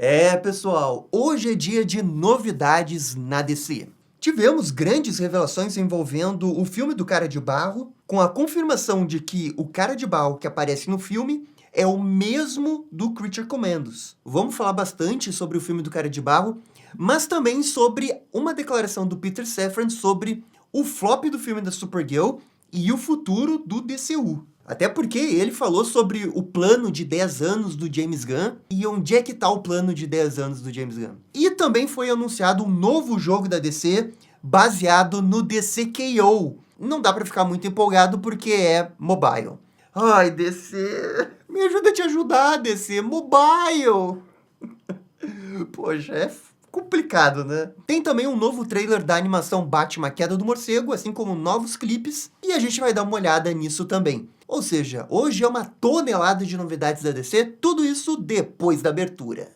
É, pessoal, hoje é dia de novidades na DC. Tivemos grandes revelações envolvendo o filme do Cara de Barro, com a confirmação de que o Cara de Barro que aparece no filme é o mesmo do Creature Commandos. Vamos falar bastante sobre o filme do Cara de Barro, mas também sobre uma declaração do Peter Safran sobre o flop do filme da Supergirl e o futuro do DCU. Até porque ele falou sobre o plano de 10 anos do James Gunn e onde é que tá o plano de 10 anos do James Gunn. E também foi anunciado um novo jogo da DC baseado no DCKO. Não dá pra ficar muito empolgado porque é mobile. Ai, DC, me ajuda a te ajudar, DC, mobile! Poxa, é complicado, né? Tem também um novo trailer da animação Batman Queda do Morcego, assim como novos clipes, e a gente vai dar uma olhada nisso também. Ou seja, hoje é uma tonelada de novidades da DC, tudo isso depois da abertura.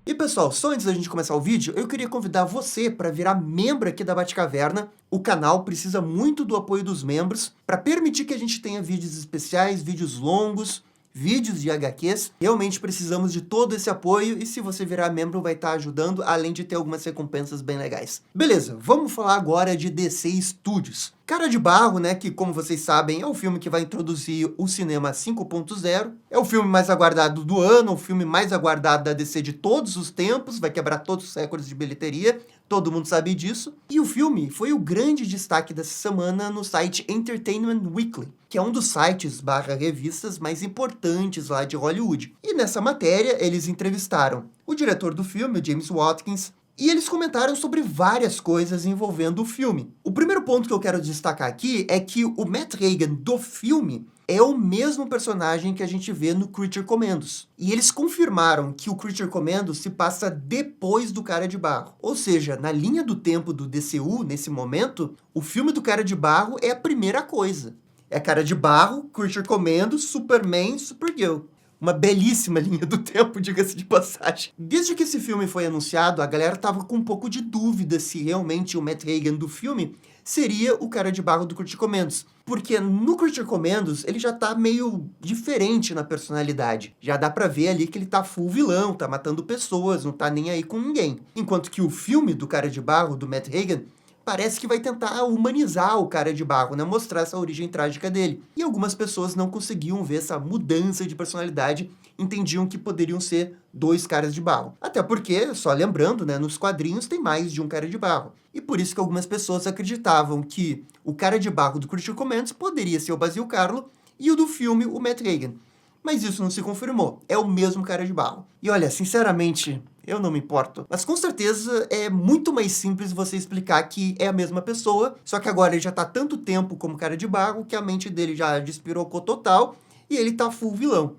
E pessoal, só antes da gente começar o vídeo, eu queria convidar você para virar membro aqui da Batcaverna. O canal precisa muito do apoio dos membros para permitir que a gente tenha vídeos especiais, vídeos longos, vídeos de HQs. Realmente precisamos de todo esse apoio e se você virar membro vai estar ajudando, além de ter algumas recompensas bem legais. Beleza, vamos falar agora de DC Studios. Cara de Barro, né, que como vocês sabem é o filme que vai introduzir o cinema 5.0. É o filme mais aguardado do ano, o filme mais aguardado da DC de todos os tempos, vai quebrar todos os recordes de bilheteria, todo mundo sabe disso. E o filme foi o grande destaque dessa semana no site Entertainment Weekly, que é um dos sites / revistas mais importantes lá de Hollywood. E nessa matéria eles entrevistaram o diretor do filme, o James Watkins, e eles comentaram sobre várias coisas envolvendo o filme. O primeiro ponto que eu quero destacar aqui é que o Matt Reagan do filme é o mesmo personagem que a gente vê no Creature Commandos. E eles confirmaram que o Creature Commandos se passa depois do Cara de Barro. Ou seja, na linha do tempo do DCU, nesse momento, o filme do Cara de Barro é a primeira coisa. É Cara de Barro, Creature Commandos, Superman, Supergirl. Uma belíssima linha do tempo, diga-se de passagem. Desde que esse filme foi anunciado, a galera tava com um pouco de dúvida se realmente o Matt Reagan do filme seria o Cara de Barro do Creature Commandos. Porque no Creature Commandos, ele já tá meio diferente na personalidade. Já dá pra ver ali que ele tá full vilão, tá matando pessoas, não tá nem aí com ninguém. Enquanto que o filme do Cara de Barro, do Matt Reagan, parece que vai tentar humanizar o Cara de Barro, né? Mostrar essa origem trágica dele. E algumas pessoas não conseguiam ver essa mudança de personalidade, entendiam que poderiam ser dois Caras de Barro. Até porque, só lembrando, né, nos quadrinhos tem mais de um Cara de Barro. E por isso que algumas pessoas acreditavam que o Cara de Barro do Creature Commandos poderia ser o Basil Karlo e o do filme o Matt Reagan. Mas isso não se confirmou. É o mesmo Cara de Barro. E olha, sinceramente, eu não me importo. Mas com certeza é muito mais simples você explicar que é a mesma pessoa, só que agora ele já tá tanto tempo como Cara de Barro que a mente dele já despirocou total e ele tá full vilão.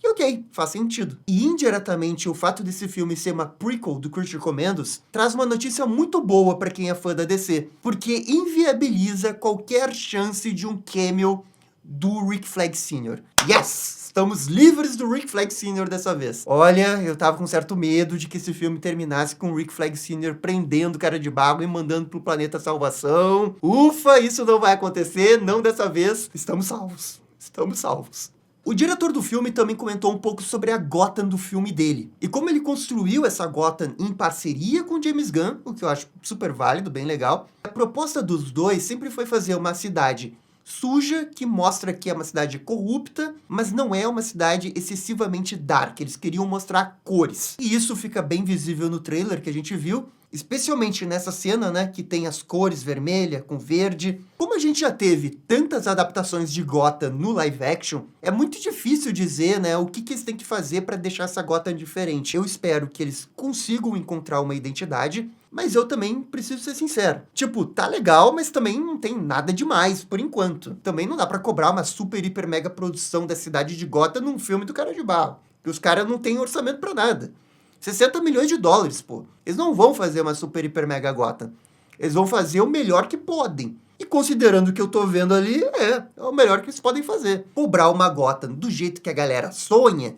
E ok, faz sentido. E indiretamente o fato desse filme ser uma prequel do Creature Commandos traz uma notícia muito boa pra quem é fã da DC, porque inviabiliza qualquer chance de um cameo do Rick Flag Sr. Yes! Estamos livres do Rick Flag Sr. dessa vez. Olha, eu tava com certo medo de que esse filme terminasse com o Rick Flag Sr. prendendo o Cara de Barro e mandando pro planeta salvação. Ufa, isso não vai acontecer, não dessa vez. Estamos salvos. Estamos salvos. O diretor do filme também comentou um pouco sobre a Gotham do filme dele. E como ele construiu essa Gotham em parceria com James Gunn, o que eu acho super válido, bem legal. A proposta dos dois sempre foi fazer uma cidade suja, que mostra que é uma cidade corrupta, mas não é uma cidade excessivamente dark. Eles queriam mostrar cores. E isso fica bem visível no trailer que a gente viu, especialmente nessa cena, né, que tem as cores vermelha com verde. Como a gente já teve tantas adaptações de Gotham no live action, é muito difícil dizer, né, o que eles têm que fazer para deixar essa Gotham diferente. Eu espero que eles consigam encontrar uma identidade, mas eu também preciso ser sincero. Tipo, tá legal, mas também não tem nada demais, por enquanto. Também não dá pra cobrar uma super, hiper, mega produção da cidade de Gotham num filme do Cara de Barro. Porque os caras não têm orçamento pra nada. 60 milhões de dólares, pô. Eles não vão fazer uma super, hiper, mega Gotham. Eles vão fazer o melhor que podem. E considerando o que eu tô vendo ali, é o melhor que eles podem fazer. Cobrar uma Gotham do jeito que a galera sonha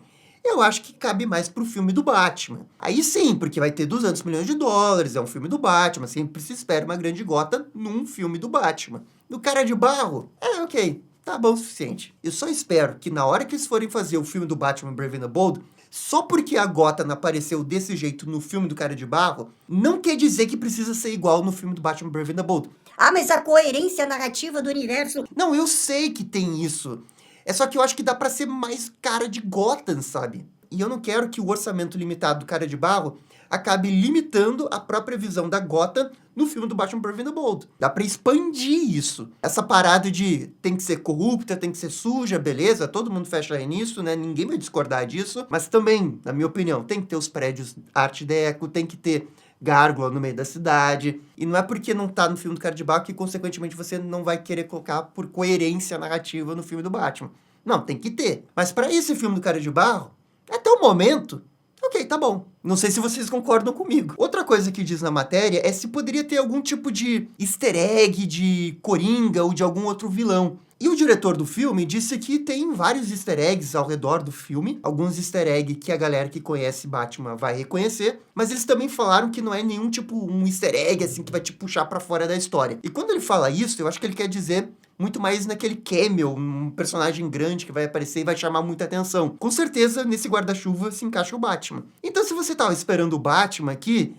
eu acho que cabe mais pro filme do Batman. Aí sim, porque vai ter 200 milhões de dólares, é um filme do Batman, sempre se espera uma grande gota num filme do Batman. No Cara de Barro, ok, tá bom o suficiente. Eu só espero que na hora que eles forem fazer o filme do Batman Brave and the Bold, só porque a Gotham apareceu desse jeito no filme do Cara de Barro, não quer dizer que precisa ser igual no filme do Batman Brave and the Bold. Ah, mas a coerência narrativa do universo... Não, eu sei que tem isso. É só que eu acho que dá pra ser mais cara de Gotham, sabe? E eu não quero que o orçamento limitado do Cara de Barro acabe limitando a própria visão da Gotham no filme do Batman Brave and the Bold. Dá pra expandir isso. Essa parada de tem que ser corrupta, tem que ser suja, beleza, todo mundo fecha aí nisso, né? Ninguém vai discordar disso. Mas também, na minha opinião, tem que ter os prédios arte deco, tem que ter gárgula no meio da cidade. E não é porque não tá no filme do Cara de Barro que, consequentemente, você não vai querer colocar por coerência narrativa no filme do Batman. Não, tem que ter. Mas pra esse filme do Cara de Barro, até o momento, ok, tá bom. Não sei se vocês concordam comigo. Outra coisa que diz na matéria é se poderia ter algum tipo de easter egg de Coringa ou de algum outro vilão. E o diretor do filme disse que tem vários easter eggs ao redor do filme, alguns easter eggs que a galera que conhece Batman vai reconhecer, mas eles também falaram que não é nenhum tipo um easter egg assim que vai te puxar pra fora da história. E quando ele fala isso, eu acho que ele quer dizer muito mais naquele cameo, um personagem grande que vai aparecer e vai chamar muita atenção. Com certeza, nesse guarda-chuva se encaixa o Batman. Então, se você tava esperando o Batman aqui,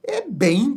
é bem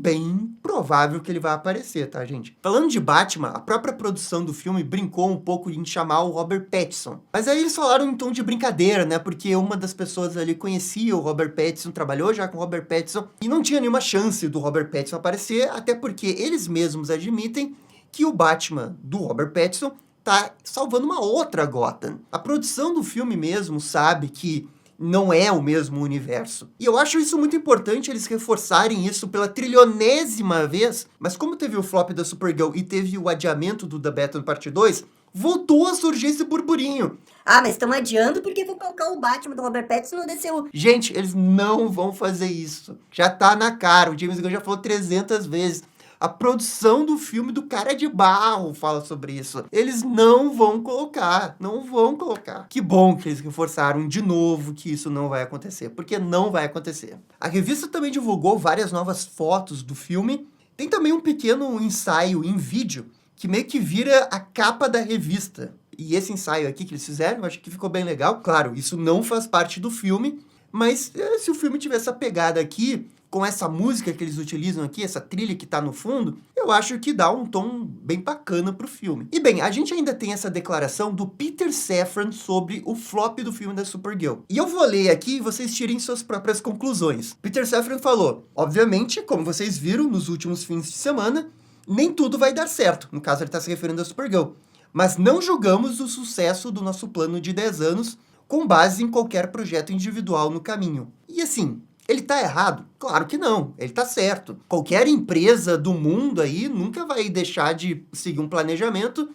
provável que ele vai aparecer, tá, gente? Falando de Batman, a própria produção do filme brincou um pouco em chamar o Robert Pattinson. Mas aí eles falaram em tom de brincadeira, né? Porque uma das pessoas ali conhecia o Robert Pattinson, trabalhou já com o Robert Pattinson, e não tinha nenhuma chance do Robert Pattinson aparecer, até porque eles mesmos admitem que o Batman do Robert Pattinson tá salvando uma outra Gotham. A produção do filme mesmo sabe que não é o mesmo universo. E eu acho isso muito importante, eles reforçarem isso pela trilionésima vez, mas como teve o flop da Supergirl e teve o adiamento do The Batman Parte 2, voltou a surgir esse burburinho. Ah, mas estão adiando porque vão colocar o Batman do Robert Pattinson no DCU. Gente, eles não vão fazer isso. Já tá na cara, o James Gunn já falou 300 vezes. A produção do filme do Cara de Barro fala sobre isso. Eles não vão colocar, não vão colocar. Que bom que eles reforçaram de novo que isso não vai acontecer, porque não vai acontecer. A revista também divulgou várias novas fotos do filme. Tem também um pequeno ensaio em vídeo, que meio que vira a capa da revista. E esse ensaio aqui que eles fizeram, eu acho que ficou bem legal. Claro, isso não faz parte do filme, mas se o filme tiver essa pegada aqui, com essa música que eles utilizam aqui, essa trilha que tá no fundo, eu acho que dá um tom bem bacana pro filme. E bem, a gente ainda tem essa declaração do Peter Safran sobre o flop do filme da Supergirl. E eu vou ler aqui e vocês tirem suas próprias conclusões. Peter Safran falou: obviamente, como vocês viram nos últimos fins de semana, nem tudo vai dar certo. No caso, ele tá se referindo à Supergirl. Mas não julgamos o sucesso do nosso plano de 10 anos com base em qualquer projeto individual no caminho. E assim, ele tá errado? Claro que não, ele tá certo. Qualquer empresa do mundo aí nunca vai deixar de seguir um planejamento,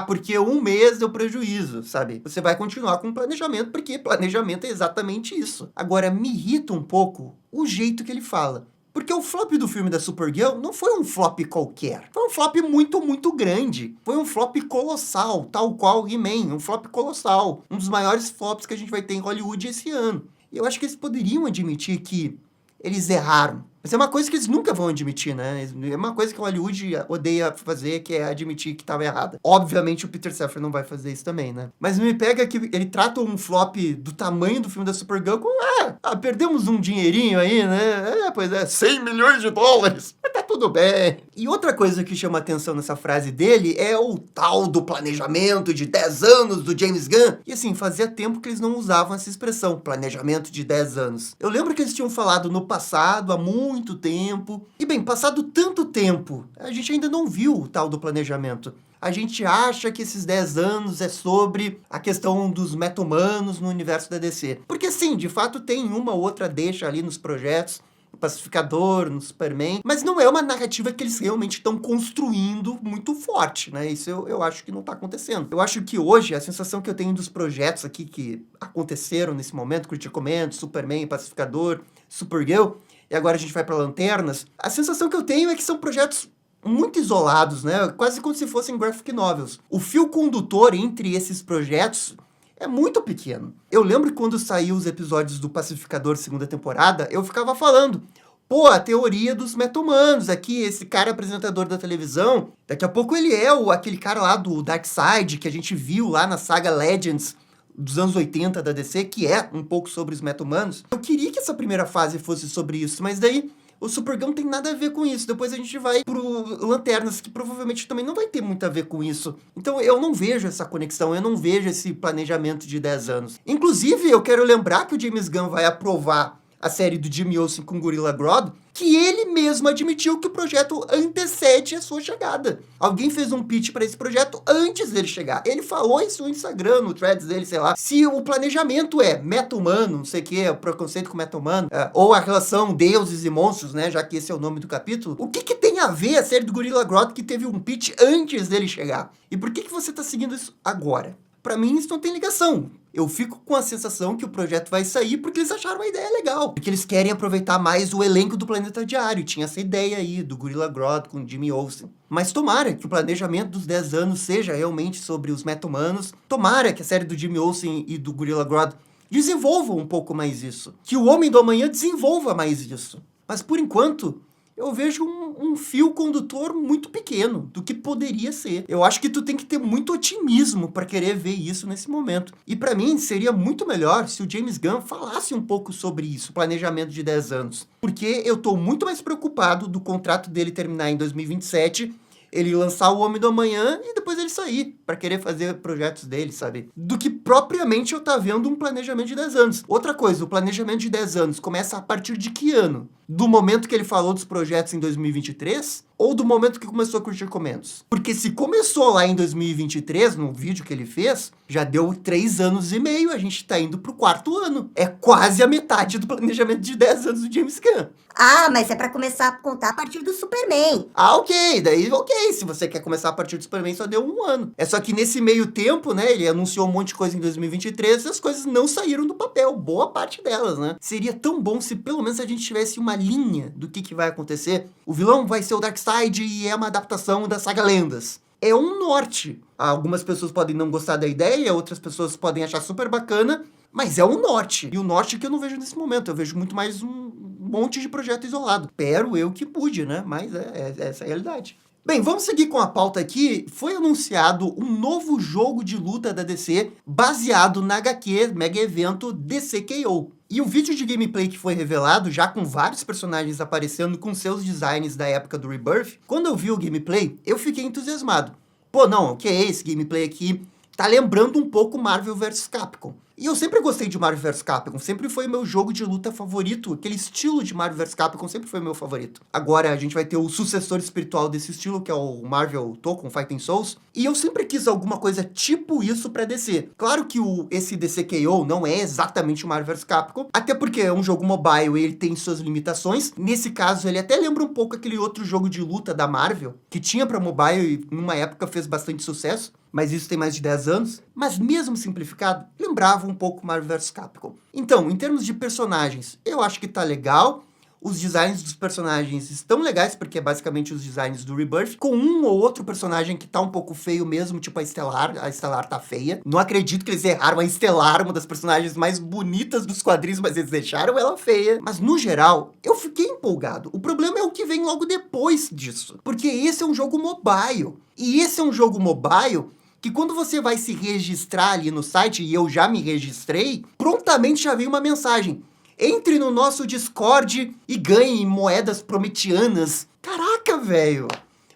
porque um mês deu prejuízo, sabe? Você vai continuar com o planejamento, porque planejamento é exatamente isso. Agora, me irrita um pouco o jeito que ele fala. Porque o flop do filme da Supergirl não foi um flop qualquer. Foi um flop muito grande. Foi um flop colossal, tal qual He-Man, um flop colossal. Um dos maiores flops que a gente vai ter em Hollywood esse ano. E eu acho que eles poderiam admitir que eles erraram. Mas é uma coisa que eles nunca vão admitir, né? É uma coisa que o Hollywood odeia fazer, que é admitir que estava errada. Obviamente o Peter Safran não vai fazer isso também, né? Mas me pega que ele trata um flop do tamanho do filme da Supergirl com, perdemos um dinheirinho aí, né? Pois é, 100 milhões de dólares. Mas tá tudo bem. E outra coisa que chama atenção nessa frase dele é o tal do planejamento de 10 anos do James Gunn. E assim, fazia tempo que eles não usavam essa expressão, planejamento de 10 anos. Eu lembro que eles tinham falado no passado, há muito tempo. E bem, passado tanto tempo, a gente ainda não viu o tal do planejamento. A gente acha que esses 10 anos é sobre a questão dos meta-humanos no universo da DC. Porque sim, de fato tem uma ou outra deixa ali nos projetos, no Pacificador, no Superman, mas não é uma narrativa que eles realmente estão construindo muito forte, né? Isso eu acho que não tá acontecendo. Eu acho que hoje, a sensação que eu tenho dos projetos aqui que aconteceram nesse momento, Critical Man, Superman, Pacificador, Supergirl, e agora a gente vai para Lanternas, a sensação que eu tenho é que são projetos muito isolados, né? Quase como se fossem graphic novels. O fio condutor entre esses projetos É muito pequeno. Eu lembro que quando saiu os episódios do Pacificador segunda temporada, eu ficava falando, pô, a teoria dos meta-humanos aqui, esse cara apresentador da televisão, daqui a pouco ele é aquele cara lá do Darkseid, que a gente viu lá na saga Legends dos anos 80 da DC, que é um pouco sobre os meta-humanos. Eu queria que essa primeira fase fosse sobre isso, mas daí o Supergirl não tem nada a ver com isso. Depois a gente vai pro Lanternas, que provavelmente também não vai ter muito a ver com isso. Então eu não vejo essa conexão, eu não vejo esse planejamento de 10 anos. Inclusive, eu quero lembrar que o James Gunn vai aprovar a série do Jimmy Olsen com Gorilla Grodd, que ele mesmo admitiu que o projeto antecede a sua chegada. Alguém fez um pitch para esse projeto antes dele chegar. Ele falou isso no Instagram, no threads dele, sei lá. Se o planejamento é meta-humano, não sei o que, o preconceito com meta-humano, ou a relação deuses e monstros, né, já que esse é o nome do capítulo, o que tem a ver a série do Gorilla Grodd que teve um pitch antes dele chegar? E por que você tá seguindo isso agora? Pra mim, isso não tem ligação. Eu fico com a sensação que o projeto vai sair porque eles acharam uma ideia legal. Porque eles querem aproveitar mais o elenco do Planeta Diário. Tinha essa ideia aí do Gorilla Grodd com Jimmy Olsen. Mas tomara que o planejamento dos 10 anos seja realmente sobre os meta-humanos. Tomara que a série do Jimmy Olsen e do Gorilla Grodd desenvolvam um pouco mais isso. Que o Homem do Amanhã desenvolva mais isso. Mas por enquanto, eu vejo um fio condutor muito pequeno do que poderia ser. Eu acho que tu tem que ter muito otimismo para querer ver isso nesse momento. E para mim, seria muito melhor se o James Gunn falasse um pouco sobre isso, planejamento de 10 anos. Porque eu tô muito mais preocupado do contrato dele terminar em 2027, ele lançar o Homem do Amanhã e depois ele sair para querer fazer projetos dele, sabe? Do que propriamente eu tá vendo um planejamento de 10 anos. Outra coisa, o planejamento de 10 anos começa a partir de que ano? Do momento que ele falou dos projetos em 2023? Ou do momento que começou a curtir comentários? Porque se começou lá em 2023, no vídeo que ele fez, já deu 3 anos e meio, a gente tá indo pro 4º ano. É quase a metade do planejamento de 10 anos do James Gunn. Ah, mas é pra começar a contar a partir do Superman. Ah, ok, daí ok, se você quer começar a partir do Superman, só deu 1 ano. É só que nesse meio tempo, né, ele anunciou um monte de coisa em 2023 e as coisas não saíram do papel, boa parte delas, né? Seria tão bom se pelo menos a gente tivesse uma linha do que vai acontecer. O vilão vai ser o Darkseid e é uma adaptação da saga Lendas. É um norte. Algumas pessoas podem não gostar da ideia, outras pessoas podem achar super bacana, mas é um norte. E o norte que eu não vejo nesse momento. Eu vejo muito mais um monte de projeto isolado. Espero eu que mude, né? Mas essa é a realidade. Bem, vamos seguir com a pauta aqui. Foi anunciado um novo jogo de luta da DC baseado na HQ mega evento DCKO. E o vídeo de gameplay que foi revelado, já com vários personagens aparecendo com seus designs da época do Rebirth, quando eu vi o gameplay, eu fiquei entusiasmado. Pô, não, o que é esse gameplay aqui? Tá lembrando um pouco Marvel vs Capcom. E eu sempre gostei de Marvel vs Capcom, sempre foi meu jogo de luta favorito, aquele estilo de Marvel vs Capcom sempre foi meu favorito. Agora a gente vai ter o sucessor espiritual desse estilo, que é o Marvel Tokon Fighting Souls, e eu sempre quis alguma coisa tipo isso pra DC. Claro que esse DCKO não é exatamente o Marvel vs Capcom, até porque é um jogo mobile e ele tem suas limitações. Nesse caso, ele até lembra um pouco aquele outro jogo de luta da Marvel, que tinha pra mobile e numa época fez bastante sucesso, mas isso tem mais de 10 anos. Mas mesmo simplificado, lembrava um pouco Marvel vs Capcom. Então, em termos de personagens, eu acho que tá legal. Os designs dos personagens estão legais, porque é basicamente os designs do Rebirth, com um ou outro personagem que tá um pouco feio mesmo, tipo a Estelar tá feia. Não acredito que eles erraram a Estelar, uma das personagens mais bonitas dos quadrinhos, mas eles deixaram ela feia. Mas no geral, eu fiquei empolgado. O problema é o que vem logo depois disso, porque esse é um jogo mobile. E esse é um jogo mobile que quando você vai se registrar ali no site, e eu já me registrei, prontamente já vem uma mensagem: entre no nosso Discord e ganhe moedas prometianas. Caraca, velho!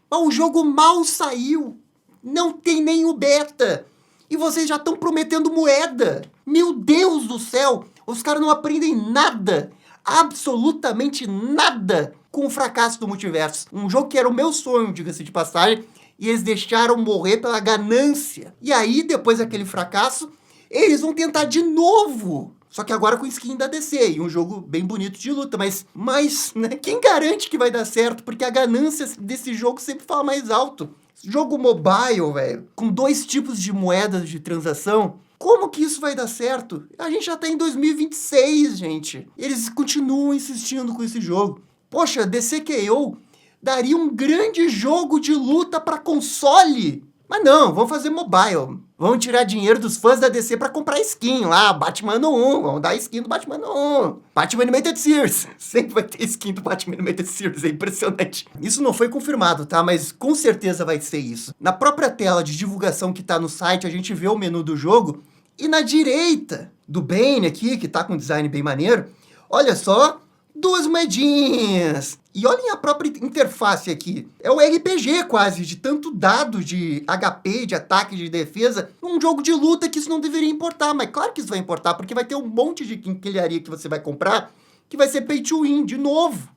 Mas o jogo mal saiu. Não tem nem o beta. E vocês já estão prometendo moeda. Meu Deus do céu! Os caras não aprendem nada. Absolutamente nada com o fracasso do multiverso. Um jogo que era o meu sonho, diga-se de passagem, e eles deixaram morrer pela ganância. E aí, depois daquele fracasso, eles vão tentar de novo. Só que agora com skin da DC, e um jogo bem bonito de luta, mas né, quem garante que vai dar certo? Porque a ganância desse jogo sempre fala mais alto. Jogo mobile, velho, com 2 tipos de moedas de transação, como que isso vai dar certo? A gente já tá em 2026, gente. Eles continuam insistindo com esse jogo. Poxa, DCKO daria um grande jogo de luta pra console. Mas não, vamos fazer mobile. Vão tirar dinheiro dos fãs da DC pra comprar skin lá, Batman ano 1, vão dar skin do Batman ano 1. Batman Animated Series, sempre vai ter skin do Batman Animated Series, é impressionante. Isso não foi confirmado, tá? Mas com certeza vai ser isso. Na própria tela de divulgação que tá no site, a gente vê o menu do jogo, e na direita do Bane aqui, que tá com um design bem maneiro, olha só, 2 moedinhas. E olhem a própria interface aqui. É o RPG quase, de tanto dado de HP, de ataque, de defesa. Um jogo de luta que isso não deveria importar. Mas claro que isso vai importar, porque vai ter um monte de quinquilharia que você vai comprar que vai ser pay to win de novo.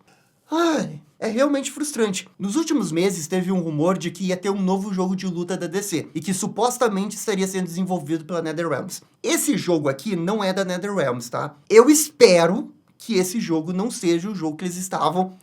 Ai, é realmente frustrante. Nos últimos meses teve um rumor de que ia ter um novo jogo de luta da DC e que supostamente estaria sendo desenvolvido pela NetherRealms. Esse jogo aqui não é da NetherRealms, tá? Eu espero que esse jogo não seja o jogo que eles estavam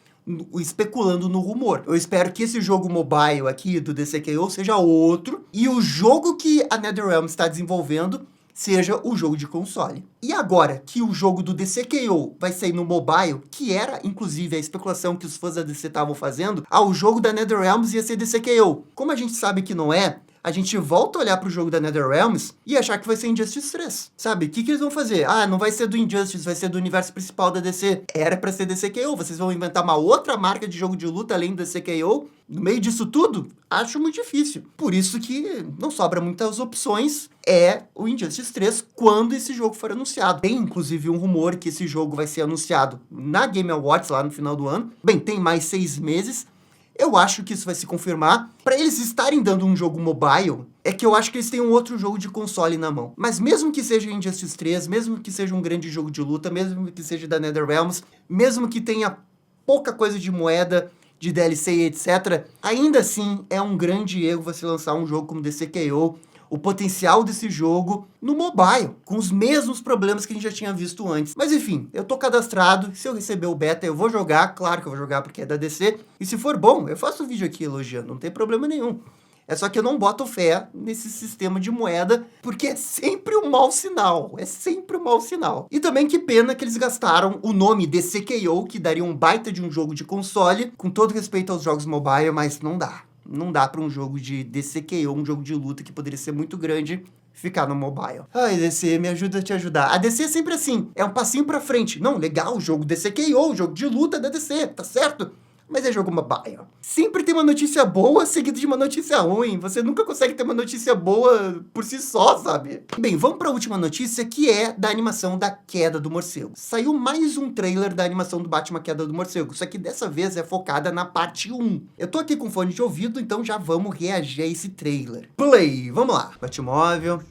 especulando no rumor. Eu espero que esse jogo mobile aqui do DCKO seja outro e o jogo que a NetherRealms está desenvolvendo seja o jogo de console. E agora que o jogo do DCKO vai sair no mobile, que era inclusive a especulação que os fãs da DC estavam fazendo, o jogo da NetherRealms ia ser DCKO. Como a gente sabe que não é, a gente volta a olhar pro jogo da NetherRealms e achar que vai ser Injustice 3. Sabe? O que eles vão fazer? Não vai ser do Injustice, vai ser do universo principal da DC. Era pra ser DCKO. Vocês vão inventar uma outra marca de jogo de luta além do DCKO? No meio disso tudo? Acho muito difícil. Por isso que não sobra muitas opções. É o Injustice 3 quando esse jogo for anunciado. Tem, inclusive, um rumor que esse jogo vai ser anunciado na Game Awards, lá no final do ano. Bem, tem mais 6 meses. Eu acho que isso vai se confirmar. Para eles estarem dando um jogo mobile, é que eu acho que eles têm um outro jogo de console na mão. Mas mesmo que seja Injustice 3, mesmo que seja um grande jogo de luta, mesmo que seja da NetherRealms, mesmo que tenha pouca coisa de moeda, de DLC e etc., ainda assim é um grande erro você lançar um jogo como DCKO, o potencial desse jogo no mobile, com os mesmos problemas que a gente já tinha visto antes. Mas enfim, eu tô cadastrado, se eu receber o beta eu vou jogar, claro que eu vou jogar porque é da DC, e se for bom, eu faço um vídeo aqui elogiando, não tem problema nenhum. É só que eu não boto fé nesse sistema de moeda, porque é sempre um mau sinal, é sempre um mau sinal. E também que pena que eles gastaram o nome DCKO, que daria um baita de um jogo de console, com todo respeito aos jogos mobile, mas não dá. Não dá pra um jogo de DCKO, um jogo de luta que poderia ser muito grande, ficar no mobile. Ai, DC, me ajuda a te ajudar. A DC é sempre assim, é um passinho pra frente. Não, legal, jogo DCKO, jogo de luta da DC, tá certo? Mas é jogo mobile. Sempre tem uma notícia boa seguida de uma notícia ruim. Você nunca consegue ter uma notícia boa por si só, sabe? Bem, vamos para a última notícia, que é da animação da Queda do Morcego. Saiu mais um trailer da animação do Batman Queda do Morcego, só que dessa vez é focada na parte 1. Eu tô aqui com fone de ouvido, então já vamos reagir a esse trailer. Play, vamos lá. Batmóvel.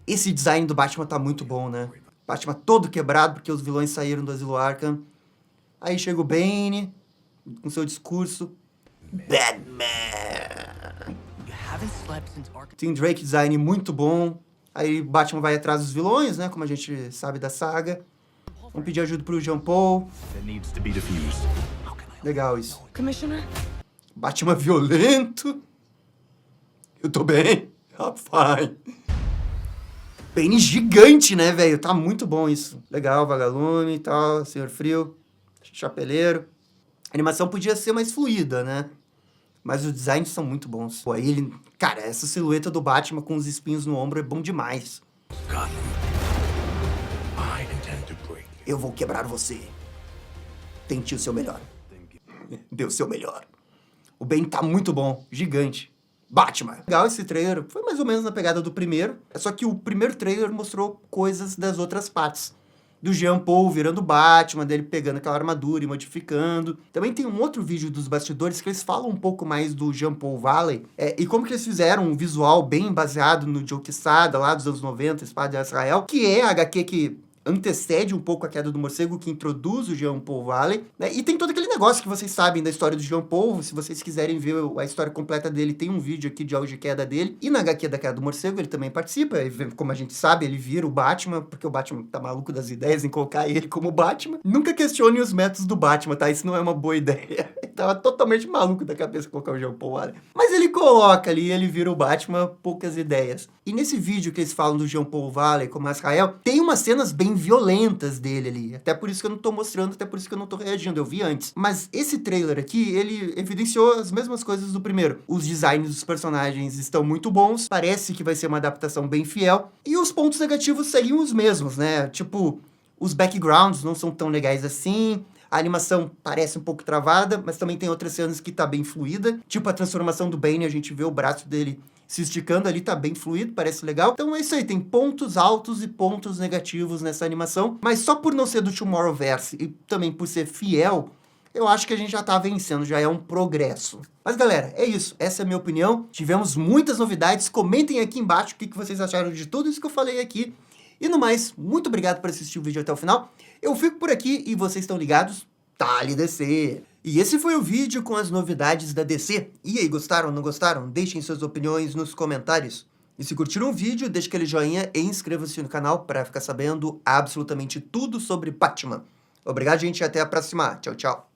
Esse design do Batman tá muito bom, né? Batman todo quebrado porque os vilões saíram do Asilo Arkham. Aí chega o Bane com seu discurso. Batman! Tim Drake design muito bom. Aí Batman vai atrás dos vilões, né? Como a gente sabe da saga. Vamos pedir ajuda pro Jean Paul. Legal isso. Batman violento. Eu tô bem. I'm fine. Bane gigante, né, velho? Tá muito bom isso. Legal, vagalume e tal. Senhor Frio. Chapeleiro. A animação podia ser mais fluida, né? Mas os designs são muito bons. Pô, aí ele... Cara, essa silhueta do Batman com os espinhos no ombro é bom demais. Eu vou quebrar você. Tente o seu melhor. Dê o seu melhor. O Bane tá muito bom. Gigante. Batman. Legal esse trailer. Foi mais ou menos na pegada do primeiro. Só que o primeiro trailer mostrou coisas das outras partes. Do Jean Paul virando Batman, dele pegando aquela armadura e modificando. Também tem um outro vídeo dos bastidores que eles falam um pouco mais do Jean Paul Valley. E como que eles fizeram um visual bem baseado no Joe Quesada, lá dos anos 90, Espada de Israel, que é a HQ que antecede um pouco a Queda do Morcego, que introduz o Jean Paul Valley, né? E tem todo aquele negócio que vocês sabem da história do Jean Paul. Se vocês quiserem ver a história completa dele, tem um vídeo aqui de auge e queda dele. E na HQ da Queda do Morcego ele também participa. Como a gente sabe, ele vira o Batman, porque o Batman tá maluco das ideias em colocar ele como Batman. Nunca questione os métodos do Batman, tá? Isso não é uma boa ideia. Ele tava totalmente maluco da cabeça colocar o Jean Paul Valley. Mas ele coloca ali, ele vira o Batman, poucas ideias. E nesse vídeo que eles falam do Jean Paul Valley como Azrael, tem umas cenas bem bem violentas dele ali. Até por isso que eu não tô mostrando, até por isso que eu não tô reagindo, eu vi antes. Mas esse trailer aqui, ele evidenciou as mesmas coisas do primeiro. Os designs dos personagens estão muito bons, parece que vai ser uma adaptação bem fiel, e os pontos negativos seriam os mesmos, né? Tipo, os backgrounds não são tão legais assim, a animação parece um pouco travada, mas também tem outras cenas que tá bem fluida, tipo a transformação do Bane, a gente vê o braço dele se esticando ali, tá bem fluido, parece legal. Então é isso aí, tem pontos altos e pontos negativos nessa animação, mas só por não ser do Tomorrowverse e também por ser fiel, eu acho que a gente já tá vencendo, já é um progresso. Mas galera, é isso, essa é a minha opinião. Tivemos muitas novidades, comentem aqui embaixo o que vocês acharam de tudo isso que eu falei aqui. E no mais, muito obrigado por assistir o vídeo até o final. Eu fico por aqui e vocês estão ligados? Dale DC! E esse foi o vídeo com as novidades da DC. E aí, gostaram, não gostaram? Deixem suas opiniões nos comentários. E se curtiram o vídeo, deixe aquele joinha e inscreva-se no canal para ficar sabendo absolutamente tudo sobre Batman. Obrigado, gente, e até a próxima. Tchau, tchau.